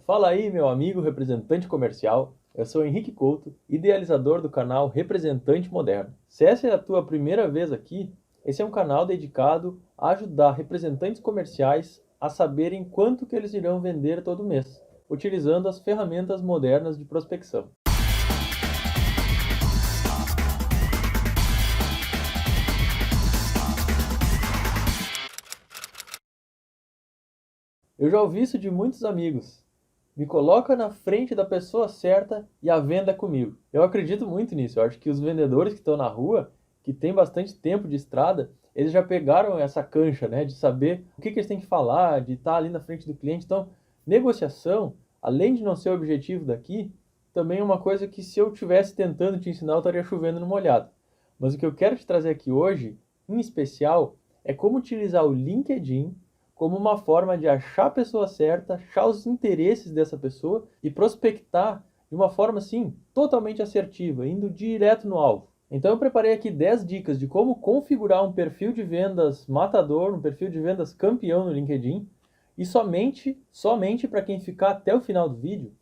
Fala aí, meu amigo representante comercial. Eu sou Henrique Couto, idealizador do canal Representante Moderno. Se essa é a tua primeira vez aqui, esse é um canal dedicado a ajudar representantes comerciais a saberem quanto que eles irão vender todo mês, utilizando as ferramentas modernas de prospecção. Eu já ouvi isso de muitos amigos. Me coloca na frente da pessoa certa e a venda é comigo. Eu acredito muito nisso. Eu acho que os vendedores que estão na rua, que têm bastante tempo de estrada, eles já pegaram essa cancha, né, de saber o que eles têm que falar, de estar ali na frente do cliente. Então, negociação, além de não ser o objetivo daqui, também é uma coisa que se eu estivesse tentando te ensinar, eu estaria chovendo no molhado. Mas o que eu quero te trazer aqui hoje, em especial, é como utilizar o LinkedIn como uma forma de achar a pessoa certa, achar os interesses dessa pessoa e prospectar de uma forma, assim, totalmente assertiva, indo direto no alvo. Então eu preparei aqui 10 dicas de como configurar um perfil de vendas matador, um perfil de vendas campeão no LinkedIn, e somente para quem ficar até o final do vídeo,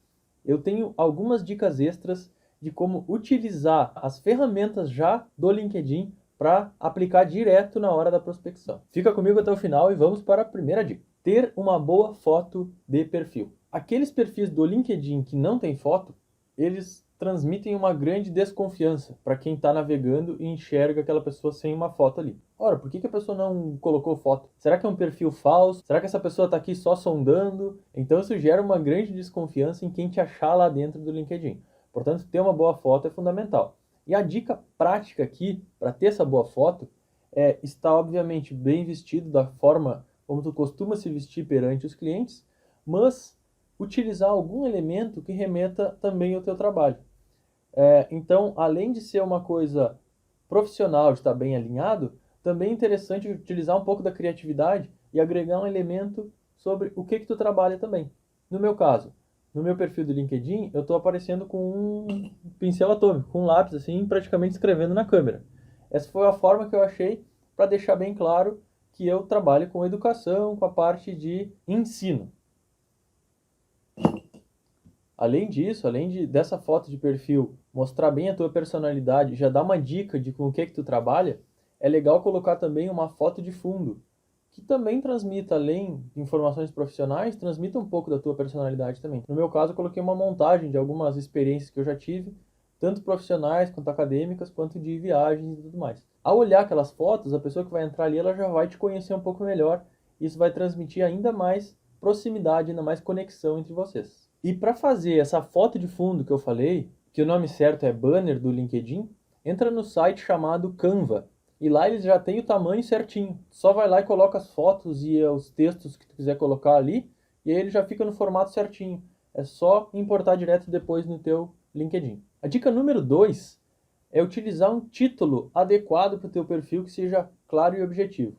eu tenho algumas dicas extras de como utilizar as ferramentas já do LinkedIn para aplicar direto na hora da prospecção. Fica comigo até o final e vamos para a primeira dica. Ter uma boa foto de perfil. Aqueles perfis do LinkedIn que não tem foto, eles transmitem uma grande desconfiança para quem está navegando e enxerga aquela pessoa sem uma foto ali. Ora, por que a pessoa não colocou foto? Será que é um perfil falso? Será que essa pessoa está aqui só sondando? Então isso gera uma grande desconfiança em quem te achar lá dentro do LinkedIn. Portanto, ter uma boa foto é fundamental. E a dica prática aqui, para ter essa boa foto, é estar obviamente bem vestido da forma como tu costuma se vestir perante os clientes, mas utilizar algum elemento que remeta também ao teu trabalho. Então, além de ser uma coisa profissional, de estar bem alinhado, também é interessante utilizar um pouco da criatividade e agregar um elemento sobre o que tu trabalha também. No meu caso, no meu perfil do LinkedIn, eu estou aparecendo com um pincel atômico, com um lápis, assim, praticamente escrevendo na câmera. Essa foi a forma que eu achei para deixar bem claro que eu trabalho com educação, com a parte de ensino. Além disso, dessa foto de perfil mostrar bem a tua personalidade, já dar uma dica de com o que tu trabalha, é legal colocar também uma foto de fundo, que também transmita, além de informações profissionais, transmita um pouco da tua personalidade também. No meu caso, eu coloquei uma montagem de algumas experiências que eu já tive, tanto profissionais quanto acadêmicas, quanto de viagens e tudo mais. Ao olhar aquelas fotos, a pessoa que vai entrar ali, ela já vai te conhecer um pouco melhor, e isso vai transmitir ainda mais proximidade, ainda mais conexão entre vocês. E para fazer essa foto de fundo que eu falei, que o nome certo é banner do LinkedIn, entra no site chamado Canva. E lá eles já têm o tamanho certinho. Só vai lá e coloca as fotos e os textos que tu quiser colocar ali, e aí ele já fica no formato certinho. É só importar direto depois no teu LinkedIn. A dica número 2 é utilizar um título adequado para o teu perfil que seja claro e objetivo.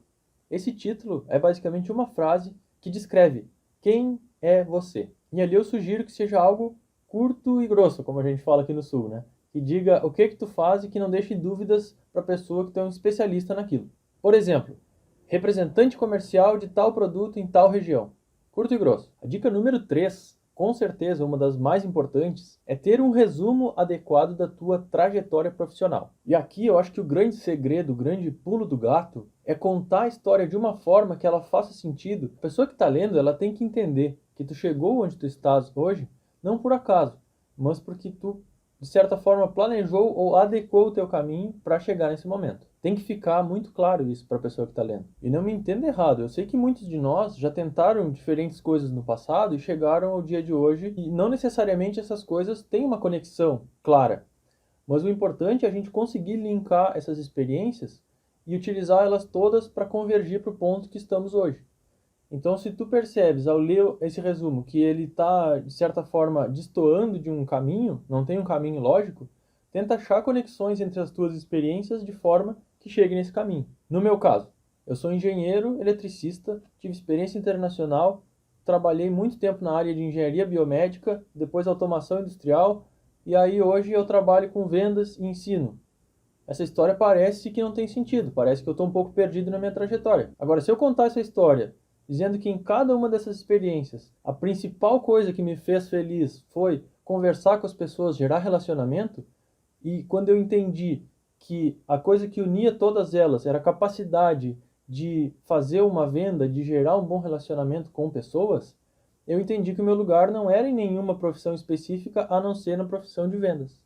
Esse título é basicamente uma frase que descreve quem é você. E ali eu sugiro que seja algo curto e grosso, como a gente fala aqui no Sul, né? Que diga o que tu faz e que não deixe dúvidas para a pessoa que é um especialista naquilo. Por exemplo, representante comercial de tal produto em tal região. Curto e grosso. A dica número 3, com certeza uma das mais importantes, é ter um resumo adequado da tua trajetória profissional. E aqui eu acho que o grande segredo, o grande pulo do gato, é contar a história de uma forma que ela faça sentido. A pessoa que está lendo, ela tem que entender que tu chegou onde tu estás hoje, não por acaso, mas porque tu, de certa forma, planejou ou adequou o teu caminho para chegar nesse momento. Tem que ficar muito claro isso para a pessoa que está lendo. E não me entenda errado, eu sei que muitos de nós já tentaram diferentes coisas no passado e chegaram ao dia de hoje, e não necessariamente essas coisas têm uma conexão clara. Mas o importante é a gente conseguir linkar essas experiências e utilizar elas todas para convergir para o ponto que estamos hoje. Então, se tu percebes ao ler esse resumo que ele está, de certa forma, destoando de um caminho, não tem um caminho lógico, tenta achar conexões entre as tuas experiências de forma que chegue nesse caminho. No meu caso, eu sou engenheiro eletricista, tive experiência internacional, trabalhei muito tempo na área de engenharia biomédica, depois automação industrial, e aí hoje eu trabalho com vendas e ensino. Essa história parece que não tem sentido, parece que eu estou um pouco perdido na minha trajetória. Agora, se eu contar essa história dizendo que em cada uma dessas experiências, a principal coisa que me fez feliz foi conversar com as pessoas, gerar relacionamento, e quando eu entendi que a coisa que unia todas elas era a capacidade de fazer uma venda, de gerar um bom relacionamento com pessoas, eu entendi que o meu lugar não era em nenhuma profissão específica a não ser na profissão de vendas.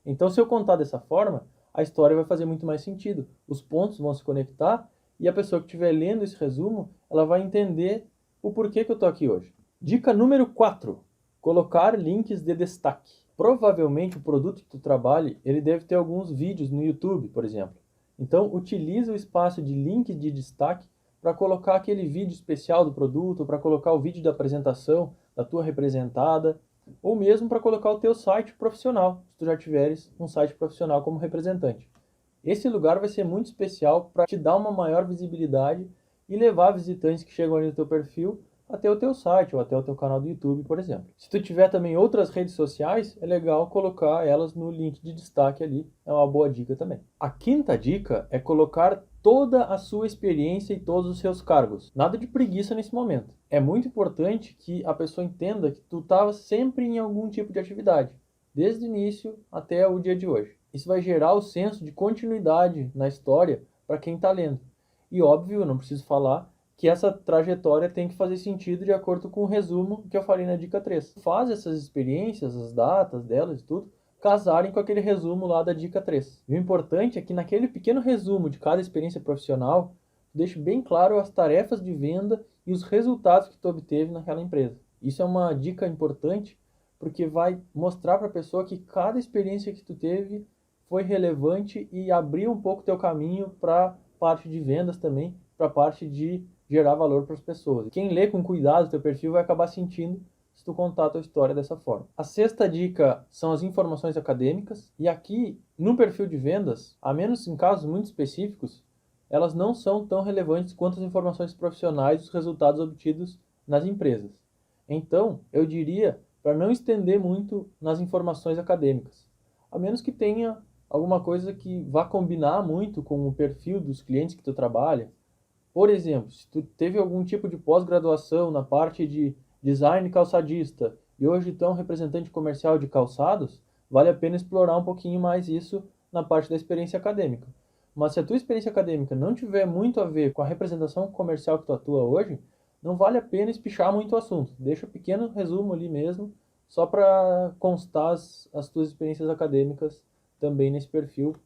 Então, se eu contar dessa forma, a história vai fazer muito mais sentido. Os pontos vão se conectar e a pessoa que estiver lendo esse resumo, ela vai entender o porquê que eu estou aqui hoje. Dica número 4. Colocar links de destaque. Provavelmente o produto que tu trabalhe, ele deve ter alguns vídeos no YouTube, por exemplo. Então, utilize o espaço de links de destaque para colocar aquele vídeo especial do produto, para colocar o vídeo da apresentação da tua representada, ou mesmo para colocar o teu site profissional, se tu já tiveres um site profissional como representante. Esse lugar vai ser muito especial para te dar uma maior visibilidade e levar visitantes que chegam ali no teu perfil até o teu site ou até o teu canal do YouTube, por exemplo. Se tu tiver também outras redes sociais, é legal colocar elas no link de destaque ali, é uma boa dica também. A quinta dica é colocar toda a sua experiência e todos os seus cargos. Nada de preguiça nesse momento. É muito importante que a pessoa entenda que tu estava sempre em algum tipo de atividade, desde o início até o dia de hoje. Isso vai gerar o senso de continuidade na história para quem está lendo. E óbvio, eu não preciso falar que essa trajetória tem que fazer sentido de acordo com o resumo que eu falei na dica 3. Faz essas experiências, as datas delas e tudo, casarem com aquele resumo lá da dica 3. E o importante é que naquele pequeno resumo de cada experiência profissional, deixe bem claro as tarefas de venda e os resultados que tu obteve naquela empresa. Isso é uma dica importante porque vai mostrar para a pessoa que cada experiência que tu teve foi relevante e abriu um pouco teu caminho para a parte de vendas também, para a parte de gerar valor para as pessoas. Quem lê com cuidado o teu perfil vai acabar sentindo se tu contar a tua história dessa forma. A sexta dica são as informações acadêmicas. E aqui, no perfil de vendas, a menos em casos muito específicos, elas não são tão relevantes quanto as informações profissionais dos resultados obtidos nas empresas. Então, eu diria para não estender muito nas informações acadêmicas, a menos que tenha alguma coisa que vá combinar muito com o perfil dos clientes que tu trabalha. Por exemplo, se tu teve algum tipo de pós-graduação na parte de design calçadista e hoje tu é um representante comercial de calçados, vale a pena explorar um pouquinho mais isso na parte da experiência acadêmica. Mas se a tua experiência acadêmica não tiver muito a ver com a representação comercial que tu atua hoje, não vale a pena espichar muito o assunto. Deixa um pequeno resumo ali mesmo, só para constar as tuas experiências acadêmicas também nesse perfil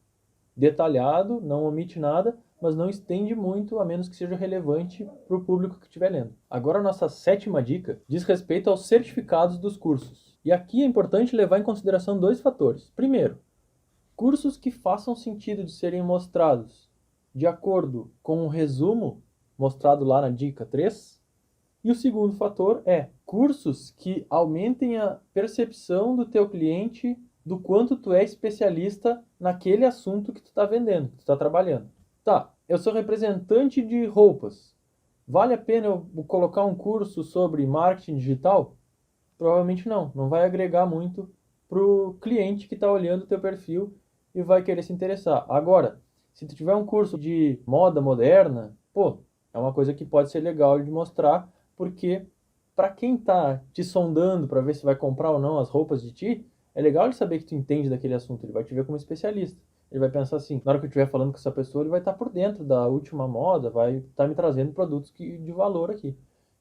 detalhado, não omite nada, mas não estende muito, a menos que seja relevante para o público que estiver lendo. Agora a nossa sétima dica diz respeito aos certificados dos cursos. E aqui é importante levar em consideração dois fatores. Primeiro, cursos que façam sentido de serem mostrados de acordo com o resumo mostrado lá na dica 3. E o segundo fator é cursos que aumentem a percepção do teu cliente do quanto tu é especialista naquele assunto que tu está vendendo, que tu está trabalhando. Tá, eu sou representante de roupas. Vale a pena eu colocar um curso sobre marketing digital? Provavelmente não. Não vai agregar muito para o cliente que está olhando o teu perfil e vai querer se interessar. Agora, se tu tiver um curso de moda moderna, pô, é uma coisa que pode ser legal de mostrar, porque para quem está te sondando para ver se vai comprar ou não as roupas de ti, é legal ele saber que tu entende daquele assunto, ele vai te ver como especialista. Ele vai pensar assim, na hora que eu estiver falando com essa pessoa, ele vai estar por dentro da última moda, vai estar me trazendo produtos de valor aqui.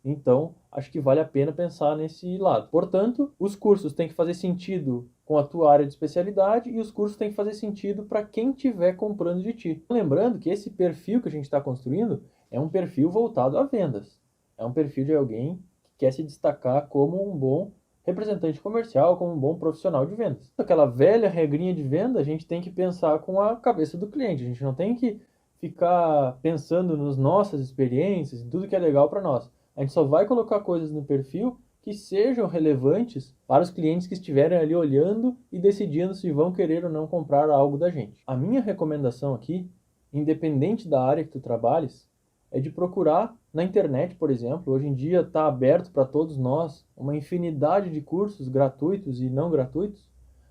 Então, acho que vale a pena pensar nesse lado. Portanto, os cursos têm que fazer sentido com a tua área de especialidade e os cursos têm que fazer sentido para quem estiver comprando de ti. Lembrando que esse perfil que a gente está construindo é um perfil voltado a vendas. É um perfil de alguém que quer se destacar como um bom representante comercial, como um bom profissional de vendas. Aquela velha regrinha de venda, a gente tem que pensar com a cabeça do cliente. A gente não tem que ficar pensando nas nossas experiências, em tudo que é legal para nós. A gente só vai colocar coisas no perfil que sejam relevantes para os clientes que estiverem ali olhando e decidindo se vão querer ou não comprar algo da gente. A minha recomendação aqui, independente da área que tu trabalhes, é de procurar na internet, por exemplo. Hoje em dia está aberto para todos nós uma infinidade de cursos gratuitos e não gratuitos,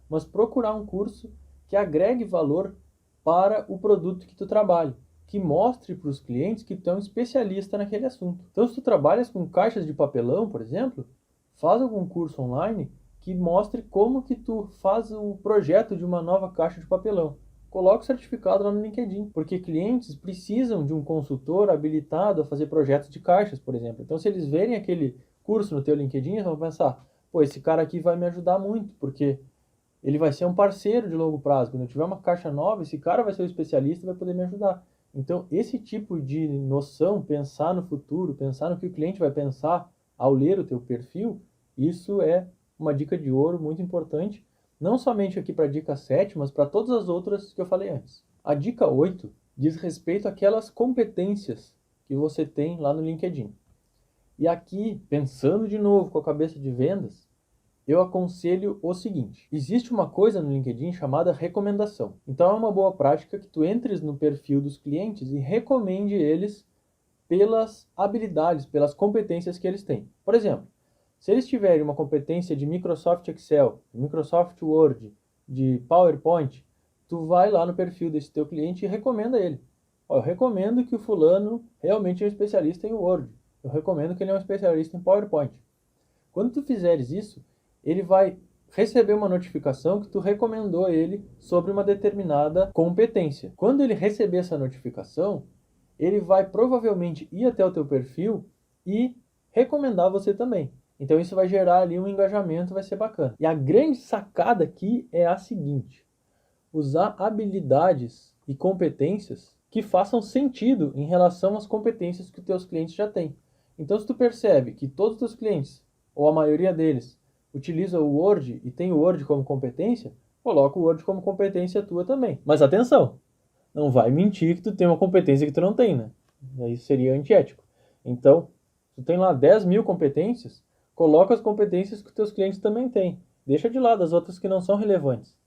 mas procurar um curso que agregue valor para o produto que tu trabalha. que mostre para os clientes que tu é um especialista naquele assunto. Então, se tu trabalhas com caixas de papelão, por exemplo, faz algum curso online que mostre como que tu faz o projeto de uma nova caixa de papelão. Coloque o certificado lá no LinkedIn, porque clientes precisam de um consultor habilitado a fazer projetos de caixas, por exemplo. Então, se eles verem aquele curso no teu LinkedIn, eles vão pensar, pô, esse cara aqui vai me ajudar muito, porque ele vai ser um parceiro de longo prazo. Quando eu tiver uma caixa nova, esse cara vai ser o especialista e vai poder me ajudar. Então, esse tipo de noção, pensar no futuro, pensar no que o cliente vai pensar ao ler o teu perfil, isso é uma dica de ouro muito importante, não somente aqui para a dica 7, mas para todas as outras que eu falei antes. A dica 8 diz respeito àquelas competências que você tem lá no LinkedIn. E aqui, pensando de novo com a cabeça de vendas, eu aconselho o seguinte: existe uma coisa no LinkedIn chamada recomendação. Então é uma boa prática que tu entres no perfil dos clientes e recomende eles pelas habilidades, pelas competências que eles têm. Por exemplo, se eles tiverem uma competência de Microsoft Excel, de Microsoft Word, de PowerPoint, tu vai lá no perfil desse teu cliente e recomenda ele. Eu recomendo que o fulano realmente é um especialista em Word. Eu recomendo que ele é um especialista em PowerPoint. Quando tu fizeres isso, ele vai receber uma notificação que tu recomendou ele sobre uma determinada competência. Quando ele receber essa notificação, ele vai provavelmente ir até o teu perfil e recomendar você também. Então isso vai gerar ali um engajamento, vai ser bacana. E a grande sacada aqui é a seguinte: usar habilidades e competências que façam sentido em relação às competências que os teus clientes já têm. Então, se tu percebe que todos os teus clientes, ou a maioria deles, utiliza o Word e tem o Word como competência, coloca o Word como competência tua também. Mas atenção, não vai mentir que tu tem uma competência que tu não tem, né? Isso seria antiético. Então, tu tem lá 10 mil competências, coloca as competências que os teus clientes também têm. Deixa de lado as outras que não são relevantes.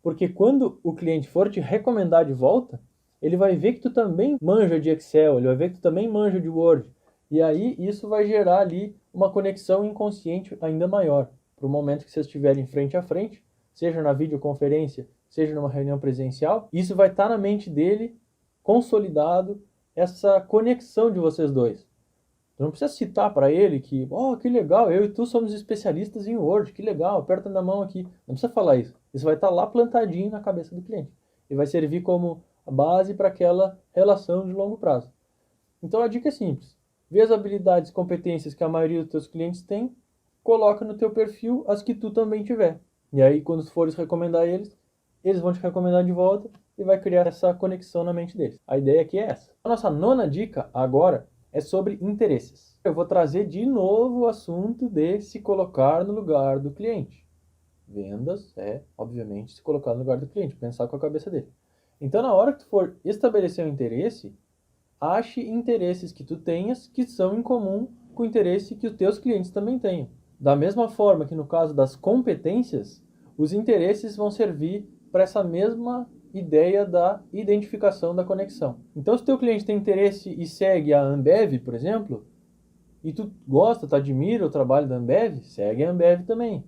Porque quando o cliente for te recomendar de volta, ele vai ver que tu também manja de Excel, ele vai ver que tu também manja de Word. E aí isso vai gerar ali uma conexão inconsciente ainda maior. Para o momento que vocês estiverem frente a frente, seja na videoconferência, seja numa reunião presencial, isso vai estar na mente dele, consolidado, essa conexão de vocês dois. Tu não precisa citar para ele que, que legal, eu e tu somos especialistas em Word, que legal, aperta na mão aqui. Não precisa falar isso. Isso vai estar lá plantadinho na cabeça do cliente. E vai servir como a base para aquela relação de longo prazo. Então a dica é simples. Vê as habilidades e competências que a maioria dos teus clientes tem, coloca no teu perfil as que tu também tiver. E aí, quando tu fores recomendar eles, eles vão te recomendar de volta e vai criar essa conexão na mente deles. A ideia aqui é essa. A nossa nona dica agora é sobre interesses. Eu vou trazer de novo o assunto de se colocar no lugar do cliente. Vendas é, obviamente, se colocar no lugar do cliente, pensar com a cabeça dele. Então, na hora que tu for estabelecer um interesse, ache interesses que tu tenhas que são em comum com o interesse que os teus clientes também tenham. Da mesma forma que no caso das competências, os interesses vão servir para essa mesma ideia da identificação da conexão. Então, se o teu cliente tem interesse e segue a Ambev, por exemplo, e tu gosta, tu admira o trabalho da Ambev, segue a Ambev também.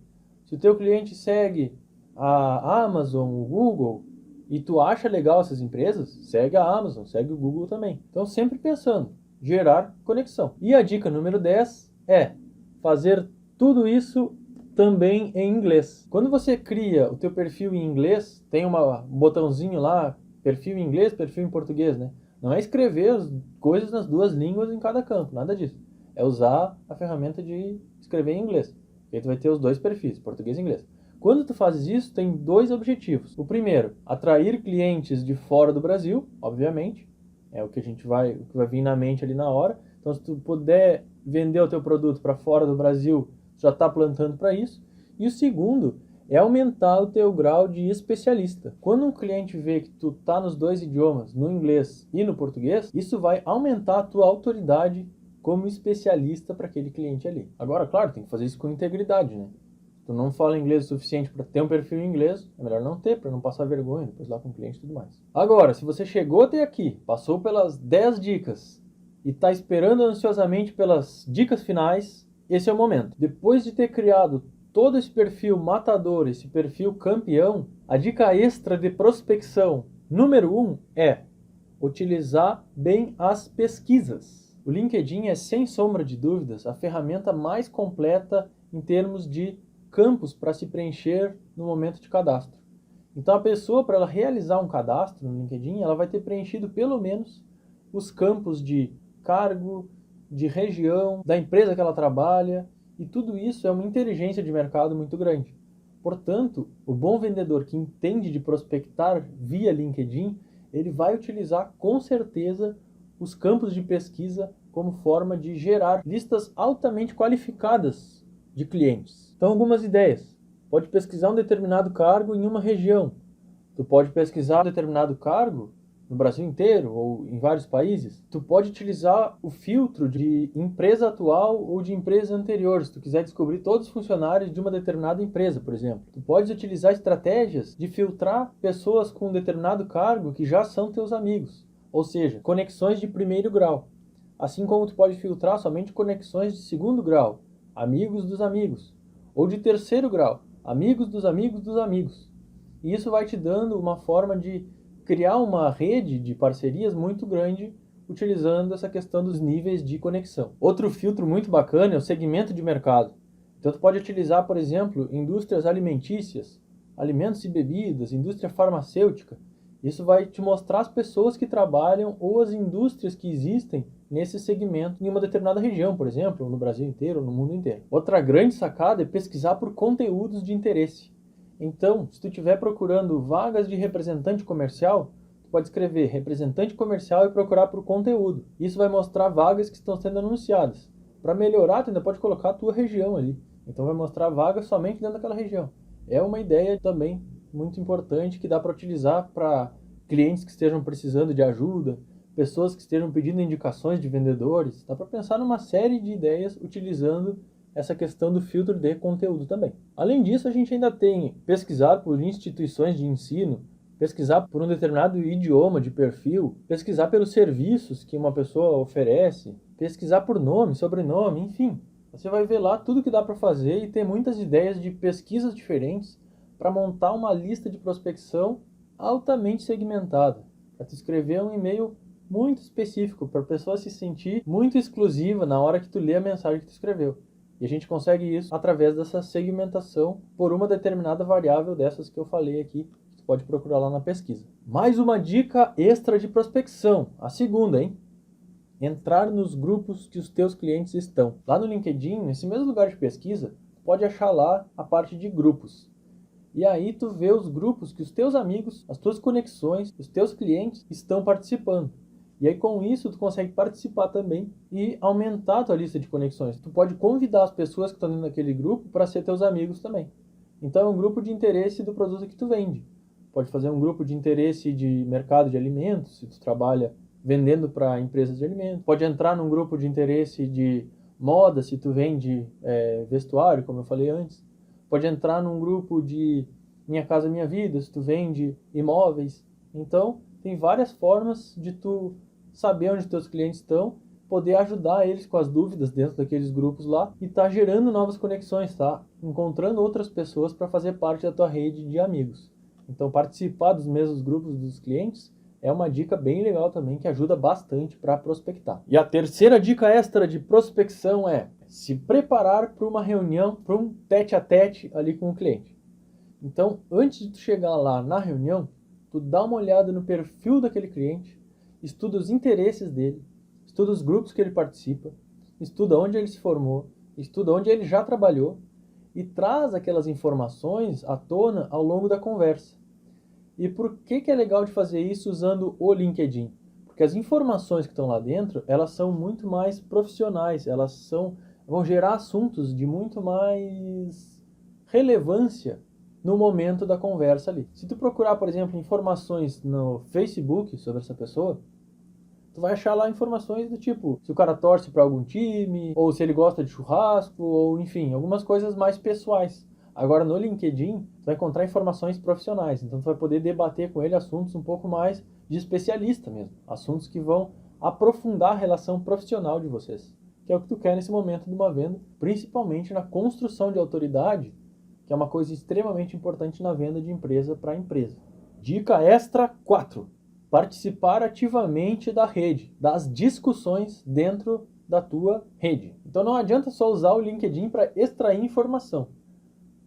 Se o teu cliente segue a Amazon, o Google, e tu acha legal essas empresas, segue a Amazon, segue o Google também. Então, sempre pensando, gerar conexão. E a dica número 10 é fazer tudo isso também em inglês. Quando você cria o teu perfil em inglês, tem um botãozinho lá, perfil em inglês, perfil em português, né? Não é escrever as coisas nas duas línguas em cada campo, nada disso. É usar a ferramenta de escrever em inglês. E aí tu vai ter os dois perfis, português e inglês. Quando tu fazes isso, tem dois objetivos. O primeiro, atrair clientes de fora do Brasil, obviamente. É o que vai vir na mente ali na hora. Então, se tu puder vender o teu produto para fora do Brasil, já está plantando para isso. E o segundo é aumentar o teu grau de especialista. Quando um cliente vê que tu está nos dois idiomas, no inglês e no português, isso vai aumentar a tua autoridade como especialista para aquele cliente ali. Agora, claro, tem que fazer isso com integridade, né? Tu não fala inglês o suficiente para ter um perfil em inglês, é melhor não ter, para não passar vergonha depois lá com o cliente e tudo mais. Agora, se você chegou até aqui, passou pelas 10 dicas e está esperando ansiosamente pelas dicas finais, esse é o momento. Depois de ter criado todo esse perfil matador, esse perfil campeão, a dica extra de prospecção número 1 é: utilizar bem as pesquisas. O LinkedIn é, sem sombra de dúvidas, a ferramenta mais completa em termos de campos para se preencher no momento de cadastro. Então, a pessoa, para ela realizar um cadastro no LinkedIn, ela vai ter preenchido pelo menos os campos de cargo, de região, da empresa que ela trabalha, e tudo isso é uma inteligência de mercado muito grande. Portanto, o bom vendedor que entende de prospectar via LinkedIn, ele vai utilizar com certeza os campos de pesquisa como forma de gerar listas altamente qualificadas de clientes. Então, algumas ideias. Pode pesquisar um determinado cargo em uma região. Tu pode pesquisar um determinado cargo no Brasil inteiro ou em vários países. Tu pode utilizar o filtro de empresa atual ou de empresa anterior, se tu quiser descobrir todos os funcionários de uma determinada empresa, por exemplo. Tu pode utilizar estratégias de filtrar pessoas com um determinado cargo que já são teus amigos, ou seja, conexões de primeiro grau. Assim como tu pode filtrar somente conexões de segundo grau, amigos dos amigos, ou de terceiro grau, amigos dos amigos dos amigos. E isso vai te dando uma forma de criar uma rede de parcerias muito grande utilizando essa questão dos níveis de conexão. Outro filtro muito bacana é o segmento de mercado. Então, tu pode utilizar, por exemplo, indústrias alimentícias, alimentos e bebidas, indústria farmacêutica. Isso vai te mostrar as pessoas que trabalham ou as indústrias que existem nesse segmento em uma determinada região, por exemplo, no Brasil inteiro ou no mundo inteiro. Outra grande sacada é pesquisar por conteúdos de interesse. Então, se tu estiver procurando vagas de representante comercial, tu pode escrever representante comercial e procurar por conteúdo. Isso vai mostrar vagas que estão sendo anunciadas. Para melhorar, tu ainda pode colocar a tua região ali. Então vai mostrar vagas somente dentro daquela região. É uma ideia também muito importante que dá para utilizar para clientes que estejam precisando de ajuda, pessoas que estejam pedindo indicações de vendedores. Dá para pensar numa série de ideias utilizando essa questão do filtro de conteúdo também. Além disso, a gente ainda tem pesquisar por instituições de ensino, pesquisar por um determinado idioma de perfil, pesquisar pelos serviços que uma pessoa oferece, pesquisar por nome, sobrenome, enfim. Você vai ver lá tudo que dá para fazer e ter muitas ideias de pesquisas diferentes para montar uma lista de prospecção altamente segmentada, para tu escrever um e-mail muito específico, para a pessoa se sentir muito exclusiva na hora que tu lê a mensagem que tu escreveu. E a gente consegue isso através dessa segmentação por uma determinada variável dessas que eu falei aqui. Você pode procurar lá na pesquisa. Mais uma dica extra de prospecção. A segunda, hein? Entrar nos grupos que os teus clientes estão. Lá no LinkedIn, nesse mesmo lugar de pesquisa, pode achar lá a parte de grupos. E aí tu vê os grupos que os teus amigos, as tuas conexões, os teus clientes estão participando. E aí com isso tu consegue participar também e aumentar a tua lista de conexões. Tu pode convidar as pessoas que estão dentro daquele grupo para ser teus amigos também. Então é um grupo de interesse do produto que tu vende. Pode fazer um grupo de interesse de mercado de alimentos, se tu trabalha vendendo para empresas de alimentos. Pode entrar num grupo de interesse de moda, se tu vende vestuário, como eu falei antes. Pode entrar num grupo de Minha Casa Minha Vida, se tu vende imóveis. Então tem várias formas de tu saber onde teus clientes estão, poder ajudar eles com as dúvidas dentro daqueles grupos lá e tá gerando novas conexões, tá? Encontrando outras pessoas para fazer parte da tua rede de amigos. Então participar dos mesmos grupos dos clientes é uma dica bem legal também que ajuda bastante para prospectar. E a terceira dica extra de prospecção é se preparar para uma reunião, para um tete-a-tete ali com o cliente. Então, antes de tu chegar lá na reunião, tu dá uma olhada no perfil daquele cliente, estuda os interesses dele, estuda os grupos que ele participa, estuda onde ele se formou, estuda onde ele já trabalhou e traz aquelas informações à tona ao longo da conversa. E por que é legal de fazer isso usando o LinkedIn? Porque as informações que estão lá dentro, elas são muito mais profissionais, vão gerar assuntos de muito mais relevância no momento da conversa ali. Se tu procurar, por exemplo, informações no Facebook sobre essa pessoa, tu vai achar lá informações do tipo se o cara torce para algum time, ou se ele gosta de churrasco, ou enfim, algumas coisas mais pessoais. Agora no LinkedIn, tu vai encontrar informações profissionais, então tu vai poder debater com ele assuntos um pouco mais de especialista mesmo, assuntos que vão aprofundar a relação profissional de vocês, que é o que tu quer nesse momento de uma venda, principalmente na construção de autoridade, que é uma coisa extremamente importante na venda de empresa para empresa. Dica extra 4. participar ativamente da rede, das discussões dentro da tua rede. Então não adianta só usar o LinkedIn para extrair informação.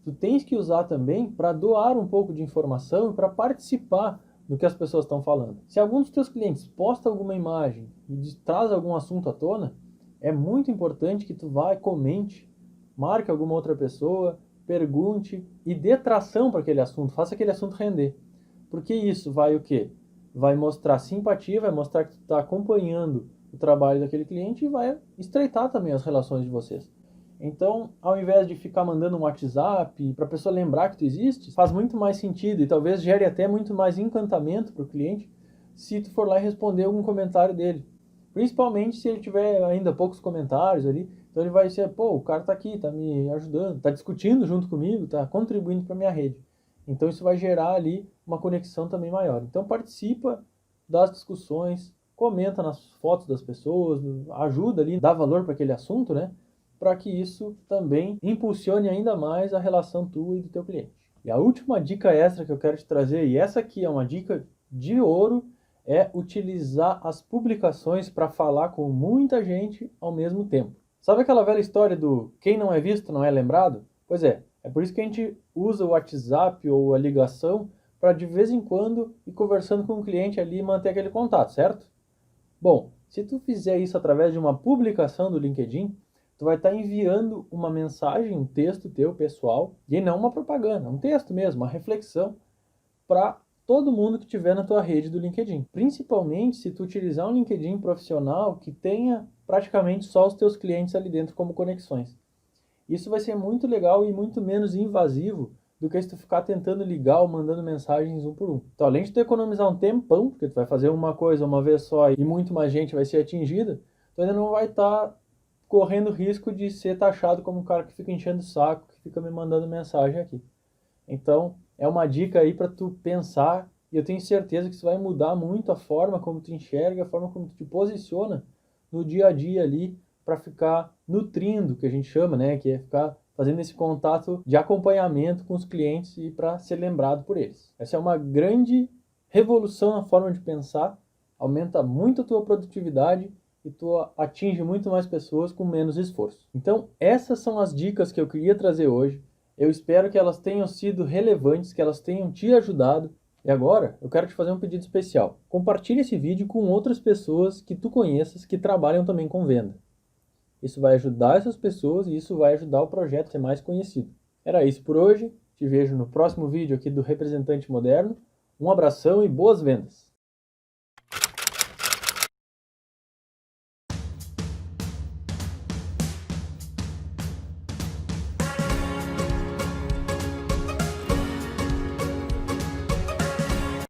Tu tens que usar também para doar um pouco de informação e para participar do que as pessoas estão falando. Se algum dos teus clientes posta alguma imagem e traz algum assunto à tona, é muito importante que tu vá e comente, marque alguma outra pessoa, pergunte e dê tração para aquele assunto, faça aquele assunto render. Porque isso vai o quê? Vai mostrar simpatia, vai mostrar que tu está acompanhando o trabalho daquele cliente e vai estreitar também as relações de vocês. Então, ao invés de ficar mandando um WhatsApp para a pessoa lembrar que tu existe, faz muito mais sentido e talvez gere até muito mais encantamento para o cliente se tu for lá e responder algum comentário dele. Principalmente se ele tiver ainda poucos comentários ali, então ele vai ser, pô, o cara tá aqui, tá me ajudando, tá discutindo junto comigo, tá contribuindo para minha rede. Então isso vai gerar ali uma conexão também maior. Então participa das discussões, comenta nas fotos das pessoas, ajuda ali, dá valor para aquele assunto, né? Para que isso também impulsione ainda mais a relação tua e do teu cliente. E a última dica extra que eu quero te trazer, e essa aqui é uma dica de ouro, é utilizar as publicações para falar com muita gente ao mesmo tempo. Sabe aquela velha história do quem não é visto não é lembrado? Pois é por isso que a gente usa o WhatsApp ou a ligação para de vez em quando ir conversando com o cliente ali e manter aquele contato, certo? Bom, se tu fizer isso através de uma publicação do LinkedIn, tu vai estar enviando uma mensagem, um texto teu pessoal, e não uma propaganda, um texto mesmo, uma reflexão para todo mundo que estiver na tua rede do LinkedIn. Principalmente se tu utilizar um LinkedIn profissional que tenha praticamente só os teus clientes ali dentro como conexões. Isso vai ser muito legal e muito menos invasivo do que se tu ficar tentando ligar ou mandando mensagens um por um. Então, além de tu economizar um tempão, porque tu vai fazer uma coisa uma vez só e muito mais gente vai ser atingida, tu ainda não vai estar correndo risco de ser taxado como um cara que fica enchendo o saco, que fica me mandando mensagem aqui. Então, é uma dica aí para tu pensar, e eu tenho certeza que isso vai mudar muito a forma como tu enxerga, a forma como tu te posiciona no dia a dia ali, para ficar nutrindo, que a gente chama, né, que é ficar fazendo esse contato de acompanhamento com os clientes e para ser lembrado por eles. Essa é uma grande revolução na forma de pensar, aumenta muito a tua produtividade e tu atinge muito mais pessoas com menos esforço. Então, essas são as dicas que eu queria trazer hoje. Eu espero que elas tenham sido relevantes, que elas tenham te ajudado. E agora, eu quero te fazer um pedido especial. Compartilhe esse vídeo com outras pessoas que tu conheças que trabalham também com venda. Isso vai ajudar essas pessoas e isso vai ajudar o projeto a ser mais conhecido. Era isso por hoje. Te vejo no próximo vídeo aqui do Representante Moderno. Um abração e boas vendas!